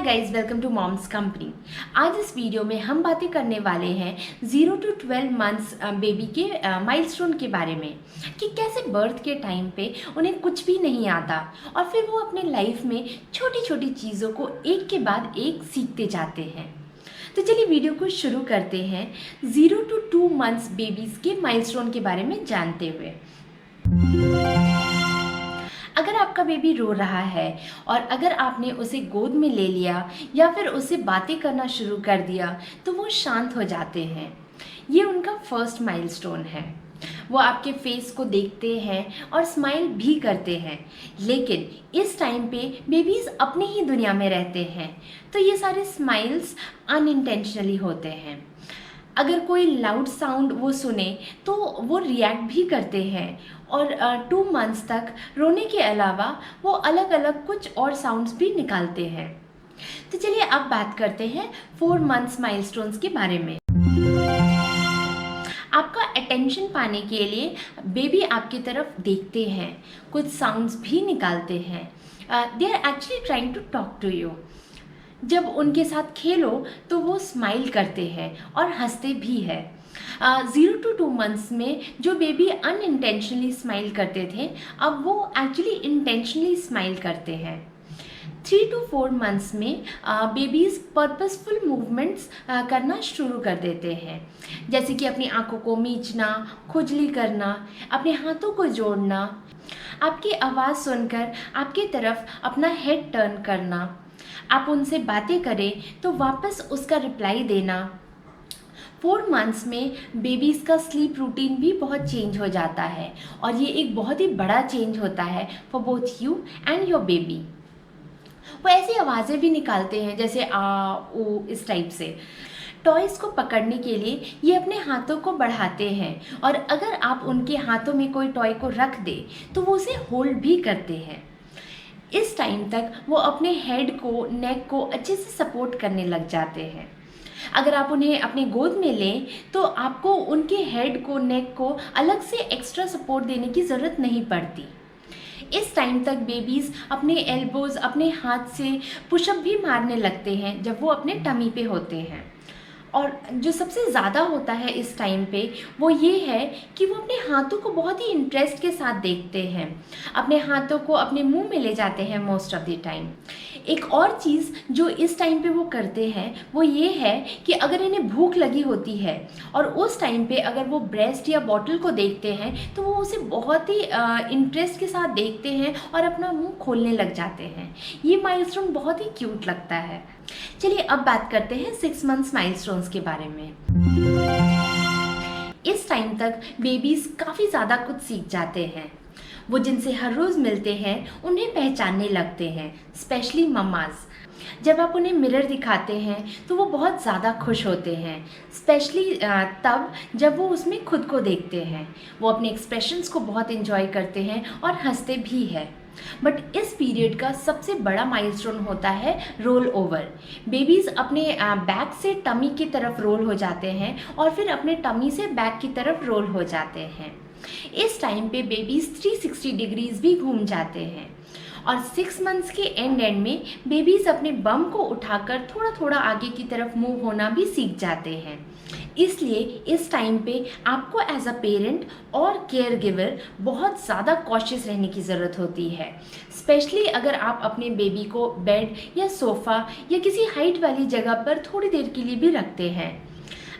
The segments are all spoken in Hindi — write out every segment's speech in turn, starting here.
Guys, welcome to mom's company. आज इस वीडियो में हम बातें करने वाले हैं 0 to 12 मंथ्स बेबी के माइलस्टोन के बारे में कि कैसे बर्थ के टाइम पे उन्हें कुछ भी नहीं आता और फिर वो अपने लाइफ में छोटी छोटी चीज़ों को एक के बाद एक सीखते जाते हैं। तो चलिए वीडियो को शुरू करते हैं 0 to 2 मंथ्स बेबीज़ के माइलस्टोन के बारे में जानते हुए। अगर आपका बेबी रो रहा है और अगर आपने उसे गोद में ले लिया या फिर उसे बातें करना शुरू कर दिया तो वो शांत हो जाते हैं। ये उनका फर्स्ट माइलस्टोन है। वो आपके फेस को देखते हैं और स्माइल भी करते हैं, लेकिन इस टाइम पे बेबीज़ अपनी ही दुनिया में रहते हैं, तो ये सारे स्माइल्स अनइंटेंशनली होते हैं। अगर कोई लाउड साउंड वो सुने तो वो रिएक्ट भी करते हैं और 2 मंथ्स तक रोने के अलावा वो अलग अलग कुछ और साउंड्स भी निकालते हैं। तो चलिए अब बात करते हैं 4 मंथ्स माइलस्टोन्स के बारे में। आपका अटेंशन पाने के लिए बेबी आपकी तरफ देखते हैं, कुछ साउंड्स भी निकालते हैं। They are actually trying to talk to you. जब उनके साथ खेलो तो वो स्माइल करते हैं और हंसते भी है। 0 to 2 मंथ्स में जो बेबी अनइंटेंशनली स्माइल करते थे, अब वो एक्चुअली इंटेंशनली स्माइल करते हैं। 3 to 4 मंथ्स में बेबीज़ पर्पसफुल मूवमेंट्स करना शुरू कर देते हैं, जैसे कि अपनी आंखों को मीचना, खुजली करना, अपने हाथों को जोड़ना, आपकी आवाज़ सुनकर आपकी तरफ अपना हेड टर्न करना, आप उनसे बातें करें तो वापस उसका रिप्लाई देना। 4 मंथ्स में बेबीज़ का स्लीप रूटीन भी बहुत चेंज हो जाता है और ये एक बहुत ही बड़ा चेंज होता है for both you and your baby. वो ऐसी आवाज़ें भी निकालते हैं जैसे आ, ओ, इस टाइप से। टॉयज़ को पकड़ने के लिए ये अपने हाथों को बढ़ाते हैं और अगर आप उनके हाथों में कोई टॉय को रख दे तो वो उसे होल्ड भी करते हैं। इस टाइम तक वो अपने हेड को, नेक को अच्छे से सपोर्ट करने लग जाते हैं। अगर आप उन्हें अपने गोद में लें तो आपको उनके हेड को, नेक को अलग से एक्स्ट्रा सपोर्ट देने की ज़रूरत नहीं पड़ती। इस टाइम तक बेबीज़ अपने एल्बोज़, अपने हाथ से पुशअप भी मारने लगते हैं जब वो अपने टमी पे होते हैं। और जो सबसे ज़्यादा होता है इस टाइम पे वो ये है कि वो अपने हाथों को बहुत ही इंटरेस्ट के साथ देखते हैं, अपने हाथों को अपने मुंह में ले जाते हैं मोस्ट ऑफ द टाइम। एक और चीज़ जो इस टाइम पे वो करते हैं वो ये है कि अगर इन्हें भूख लगी होती है और उस टाइम पे अगर वो ब्रेस्ट या बॉटल को देखते हैं तो वो उसे बहुत ही इंटरेस्ट के साथ देखते हैं और अपना मुंह खोलने लग जाते हैं। ये माइलस्टोन बहुत ही क्यूट लगता है। चलिए अब बात करते हैं 6 मंथ्स माइलस्टोन्स के बारे में। इस टाइम तक बेबीज़ काफ़ी ज़्यादा कुछ सीख जाते हैं। वो जिनसे हर रोज़ मिलते हैं उन्हें पहचानने लगते हैं, स्पेशली मम्माज़। जब आप उन्हें मिरर दिखाते हैं तो वो बहुत ज़्यादा खुश होते हैं, स्पेशली तब जब वो उसमें खुद को देखते हैं। वो अपने एक्सप्रेशंस को बहुत एंजॉय करते हैं और हंसते भी हैं। बट इस पीरियड का सबसे बड़ा माइलस्टोन होता है रोल ओवर। बेबीज़ अपने बैक से टमी की तरफ रोल हो जाते हैं और फिर अपने टमी से बैक की तरफ रोल हो जाते हैं। इस टाइम पे बेबीज़ 360 डिग्रीज भी घूम जाते हैं और 6 मंथ्स के एंड में बेबीज़ अपने बम को उठाकर थोड़ा थोड़ा आगे की तरफ मूव होना भी सीख जाते हैं। इसलिए इस टाइम पे आपको एज अ पेरेंट और केयर गिवर बहुत ज़्यादा कॉशियस रहने की ज़रूरत होती है, स्पेशली अगर आप अपने बेबी को बेड या सोफ़ा या किसी हाइट वाली जगह पर थोड़ी देर के लिए भी रखते हैं।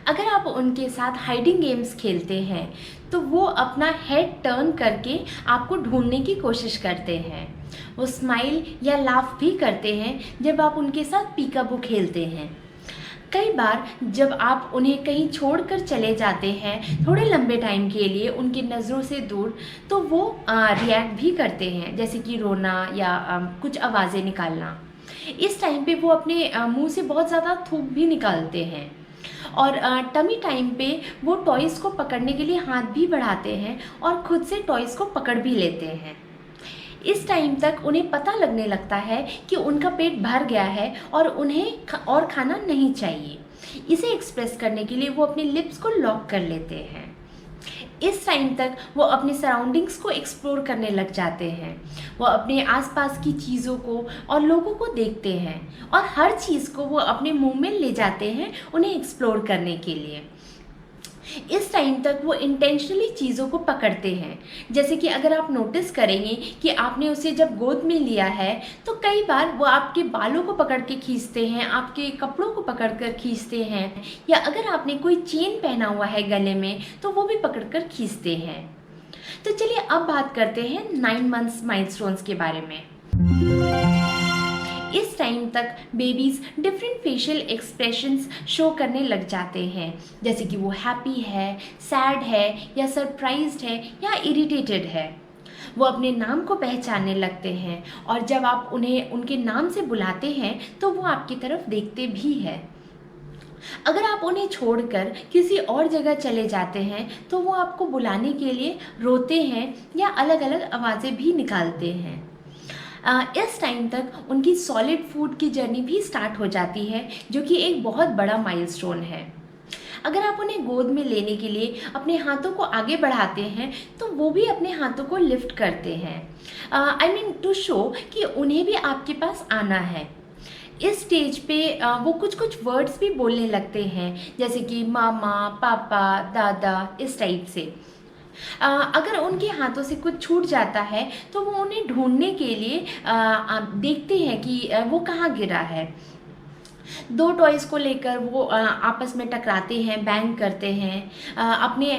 अगर आप उनके साथ हाइडिंग गेम्स खेलते हैं तो वो अपना हेड टर्न करके आपको ढूंढने की कोशिश करते हैं। वो स्माइल या लाफ भी करते हैं जब आप उनके साथ पीकाबू खेलते हैं। कई बार जब आप उन्हें कहीं छोड़कर चले जाते हैं थोड़े लंबे टाइम के लिए उनकी नज़रों से दूर, तो वो रिएक्ट भी करते हैं, जैसे कि रोना या कुछ आवाज़ें निकालना। इस टाइम पे वो अपने मुंह से बहुत ज़्यादा थूक भी निकालते हैं और टमी टाइम पे वो टॉयज़ को पकड़ने के लिए हाथ भी बढ़ाते हैं और खुद से टॉयज़ को पकड़ भी लेते हैं। इस टाइम तक उन्हें पता लगने लगता है कि उनका पेट भर गया है और उन्हें और खाना नहीं चाहिए। इसे एक्सप्रेस करने के लिए वो अपने लिप्स को लॉक कर लेते हैं। इस टाइम तक वो अपने सराउंडिंग्स को एक्सप्लोर करने लग जाते हैं। वो अपने आसपास की चीज़ों को और लोगों को देखते हैं और हर चीज़ को वो अपने मुंह में ले जाते हैं उन्हें एक्सप्लोर करने के लिए। इस टाइम तक वो इंटेंशनली चीज़ों को पकड़ते हैं। जैसे कि अगर आप नोटिस करेंगे कि आपने उसे जब गोद में लिया है तो कई बार वो आपके बालों को पकड़ के खींचते हैं, आपके कपड़ों को पकड़ कर खींचते हैं, या अगर आपने कोई चेन पहना हुआ है गले में तो वो भी पकड़ कर खींचते हैं। तो चलिए अब बात करते हैं 9 मंथ्स माइलस्टोन्स के बारे में। इस टाइम तक babies different facial expressions show करने लग जाते हैं, जैसे कि वो हैप्पी है, सैड है, या सरप्राइज्ड है, या इरिटेटेड है। वो अपने नाम को पहचानने लगते हैं और जब आप उन्हें उनके नाम से बुलाते हैं तो वो आपकी तरफ देखते भी हैं। अगर आप उन्हें छोड़कर किसी और जगह चले जाते हैं तो वो आपको बुलाने के लिए रोते हैं या अलग अलग आवाज़ें भी निकालते हैं। इस टाइम तक उनकी सॉलिड फूड की जर्नी भी स्टार्ट हो जाती है, जो कि एक बहुत बड़ा माइलस्टोन है। अगर आप उन्हें गोद में लेने के लिए अपने हाथों को आगे बढ़ाते हैं तो वो भी अपने हाथों को लिफ्ट करते हैं, आई मीन टू शो कि उन्हें भी आपके पास आना है। इस स्टेज पे वो कुछ कुछ वर्ड्स भी बोलने लगते हैं, जैसे कि मामा, पापा, दादा, इस टाइप से। अगर उनके हाथों से कुछ छूट जाता है तो वो उन्हें ढूंढने के लिए देखते हैं कि वो कहाँ गिरा है। 2 टॉयज़ को लेकर वो आपस में टकराते हैं, बैंग करते हैं, अपने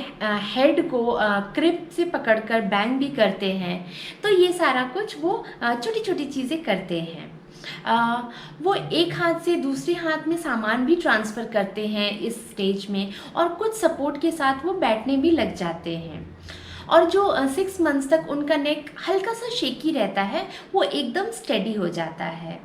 हेड को क्रिप से पकड़कर बैंग भी करते हैं। तो ये सारा कुछ वो छोटी छोटी चीज़ें करते हैं। वो एक हाथ से दूसरे हाथ में सामान भी ट्रांसफ़र करते हैं इस स्टेज में, और कुछ सपोर्ट के साथ वो बैठने भी लग जाते हैं। और जो 6 मंथ्स तक उनका नेक हल्का सा शेकी रहता है वो एकदम स्टेडी हो जाता है।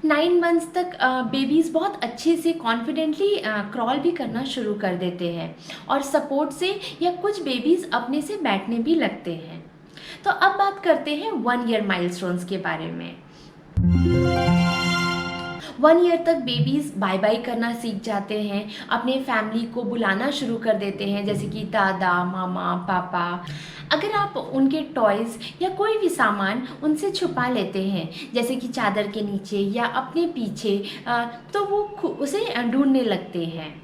9 मंथ्स तक बेबीज़ बहुत अच्छे से कॉन्फिडेंटली क्रॉल भी करना शुरू कर देते हैं और सपोर्ट से या कुछ बेबीज़ अपने से बैठने भी लगते हैं। तो अब बात करते हैं 1 ईयर माइलस्टोन्स के बारे में। 1 ईयर तक बेबीज़ बाय बाय करना सीख जाते हैं, अपने फैमिली को बुलाना शुरू कर देते हैं, जैसे कि दादा, मामा, पापा। अगर आप उनके टॉयज़ या कोई भी सामान उनसे छुपा लेते हैं, जैसे कि चादर के नीचे या अपने पीछे, तो वो उसे ढूंढने लगते हैं।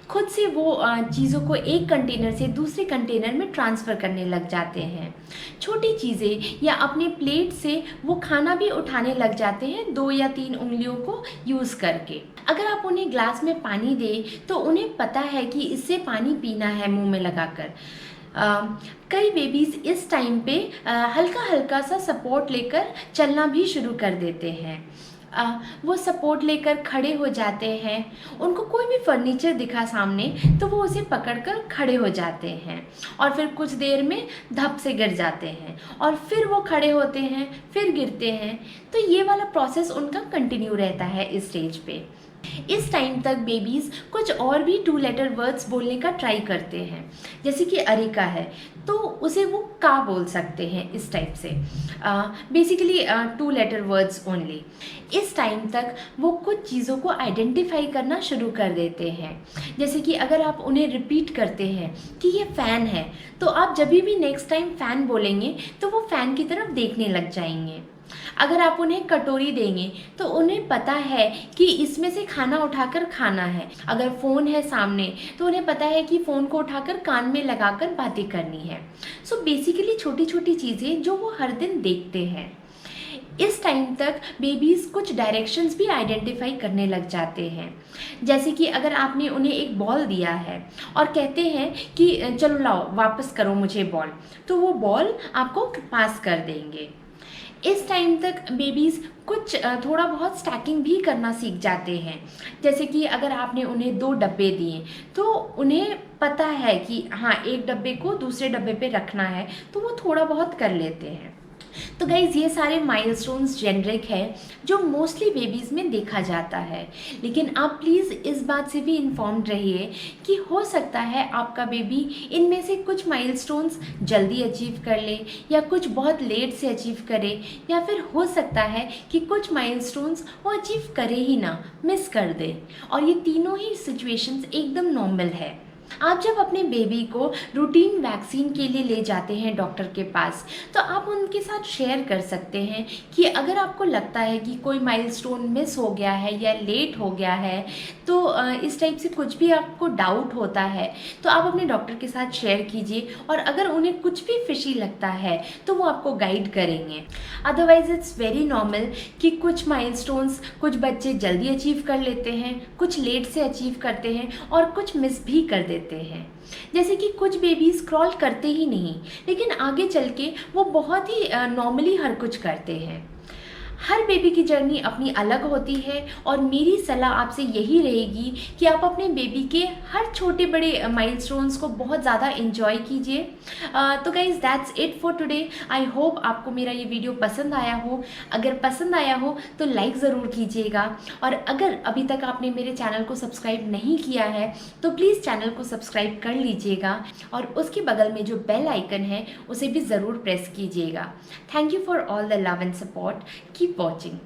खुद से वो चीज़ों को एक कंटेनर से दूसरे कंटेनर में ट्रांसफ़र करने लग जाते हैं। छोटी चीज़ें या अपने प्लेट से वो खाना भी उठाने लग जाते हैं 2 या 3 उंगलियों को यूज़ करके। अगर आप उन्हें ग्लास में पानी दें तो उन्हें पता है कि इससे पानी पीना है मुंह में लगाकर। कई बेबीज़ इस टाइम पे हल्का हल्का सा सपोर्ट लेकर चलना भी शुरू कर देते हैं। वो सपोर्ट लेकर खड़े हो जाते हैं। उनको कोई भी फर्नीचर दिखा सामने तो वो उसे पकड़कर खड़े हो जाते हैं और फिर कुछ देर में धप से गिर जाते हैं और फिर वो खड़े होते हैं, फिर गिरते हैं। तो ये वाला प्रोसेस उनका कंटिन्यू रहता है इस स्टेज पे। इस टाइम तक बेबीज़ कुछ और भी 2 लेटर वर्ड्स बोलने का ट्राई करते हैं, जैसे कि अरिका है तो उसे वो का बोल सकते हैं इस टाइप से। Basically 2 letter words only. इस टाइम तक वो कुछ चीज़ों को आइडेंटिफाई करना शुरू कर देते हैं, जैसे कि अगर आप उन्हें रिपीट करते हैं कि ये फ़ैन है तो आप जब भी नेक्स्ट टाइम फ़ैन बोलेंगे तो वो फ़ैन की तरफ देखने लग जाएंगे। अगर आप उन्हें कटोरी देंगे तो उन्हें पता है कि इसमें से खाना उठाकर खाना है। अगर फ़ोन है सामने तो उन्हें पता है कि फ़ोन को उठाकर कान में लगाकर बातें करनी है। सो बेसिकली छोटी छोटी चीज़ें जो वो हर दिन देखते हैं। इस टाइम तक बेबीज़ कुछ डायरेक्शंस भी आइडेंटिफाई करने लग जाते हैं, जैसे कि अगर आपने उन्हें एक बॉल दिया है और कहते हैं कि चलो लाओ वापस करो मुझे बॉल, तो वो बॉल आपको पास कर देंगे। इस टाइम तक बेबीज़ कुछ थोड़ा बहुत स्टैकिंग भी करना सीख जाते हैं, जैसे कि अगर आपने उन्हें 2 डब्बे दिए तो उन्हें पता है कि हाँ एक डब्बे को दूसरे डब्बे पे रखना है, तो वो थोड़ा बहुत कर लेते हैं। तो गाइज़ ये सारे माइलस्टोन्स जेनरिक है जो मोस्टली बेबीज़ में देखा जाता है, लेकिन आप प्लीज़ इस बात से भी इन्फॉर्म्ड रहिए कि हो सकता है आपका बेबी इनमें से कुछ माइलस्टोन्स जल्दी अचीव कर ले या कुछ बहुत लेट से अचीव करे, या फिर हो सकता है कि कुछ माइलस्टोन्स वो अचीव करे ही ना, मिस कर दे। और ये तीनों ही सिचुएशंस एकदम नॉर्मल है। आप जब अपने बेबी को रूटीन वैक्सीन के लिए ले जाते हैं डॉक्टर के पास, तो आप उनके साथ शेयर कर सकते हैं कि अगर आपको लगता है कि कोई माइलस्टोन मिस हो गया है या लेट हो गया है, तो इस टाइप से कुछ भी आपको डाउट होता है तो आप अपने डॉक्टर के साथ शेयर कीजिए, और अगर उन्हें कुछ भी फिशी लगता है तो वो आपको गाइड करेंगे। अदरवाइज इट्स वेरी नॉर्मल कि कुछ माइलस्टोन्स कुछ बच्चे जल्दी अचीव कर लेते हैं, कुछ लेट से अचीव करते हैं और कुछ मिस भी कर देते हैं। जैसे कि कुछ बेबीज क्रॉल करते ही नहीं, लेकिन आगे चल के वो बहुत ही नॉर्मली हर कुछ करते हैं। हर बेबी की जर्नी अपनी अलग होती है, और मेरी सलाह आपसे यही रहेगी कि आप अपने बेबी के हर छोटे बड़े माइलस्टोन्स को बहुत ज़्यादा एंजॉय कीजिए। तो guys that's it for today. I hope आपको मेरा ये वीडियो पसंद आया हो। अगर पसंद आया हो तो लाइक ज़रूर कीजिएगा, और अगर अभी तक आपने मेरे चैनल को सब्सक्राइब नहीं किया है तो प्लीज़ चैनल को सब्सक्राइब कर लीजिएगा, और उसके बगल में जो बेल आइकन है उसे भी ज़रूर प्रेस कीजिएगा। Thank you for all the love and support. Keep watching.